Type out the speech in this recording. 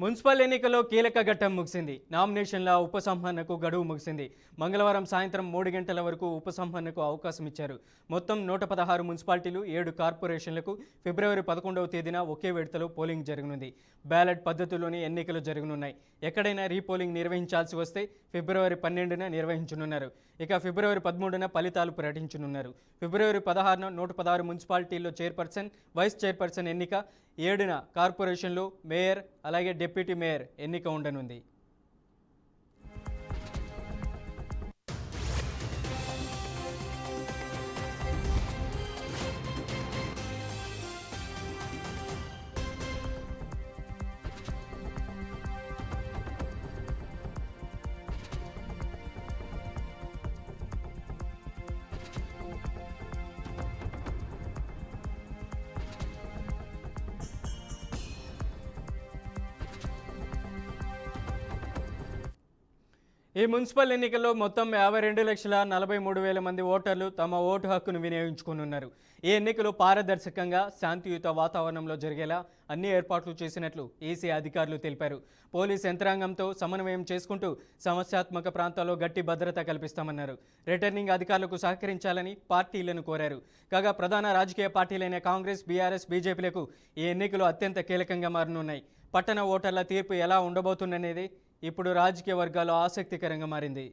Municipal ఎన్నికల్లో కీలక ఘట్టం ముగిసింది. నామినేషన్ల ఉపసంహరణకు గడువు ముగిసింది. మంగళవారం సాయంత్రం 3 గంటల వరకు ఉపసంహరణకు అవకాశం ఇచ్చారు. మొత్తం 116 మున్సిపాలిటీలు, 7 కార్పొరేషన్లకు ఫిబ్రవరి 11వ తేదీన ఒకే విడతలో పోలింగ్ జరగనుంది. బ్యాలెట్ పద్ధతిలోనే ఎన్నికలు జరగనున్నాయి. ఎక్కడైనా రీపోలింగ్ నిర్వహించాల్సి వస్తే ఫిబ్రవరి 12న నిర్వహించనున్నారు. ఇక ఫిబ్రవరి 13న ఫలితాలు ప్రకటించనున్నారు. ఫిబ్రవరి 16న 116 మున్సిపాలిటీల్లో చైర్పర్సన్, వైస్ చైర్పర్సన్ ఎన్నిక, 7న కార్పొరేషన్లో మేయర్ అలాగే డిప్యూటీ మేయర్ ఎన్నిక ఉండనుంది. ఈ మున్సిపల్ ఎన్నికల్లో మొత్తం 52,43,000 మంది ఓటర్లు తమ ఓటు హక్కును వినియోగించుకోనున్నారు. ఈ ఎన్నికలు పారదర్శకంగా, శాంతియుత వాతావరణంలో జరిగేలా అన్ని ఏర్పాట్లు చేసినట్లు ఈసీ అధికారులు తెలిపారు. పోలీస్ యంత్రాంగంతో సమన్వయం చేసుకుంటూ సమస్యాత్మక ప్రాంతాల్లో గట్టి భద్రత కల్పిస్తామన్నారు. రిటర్నింగ్ అధికారులకు సహకరించాలని పార్టీలను కోరారు. కాగా ప్రధాన రాజకీయ పార్టీలైన కాంగ్రెస్, బీఆర్ఎస్, బీజేపీలకు ఈ ఎన్నికలు అత్యంత కీలకంగా మారనున్నాయి. పట్టణ ఓటర్ల తీర్పు ఎలా ఉండబోతుందనేది ఇప్పుడు రాజకీయ వర్గాల్లో ఆసక్తికరంగా మారింది.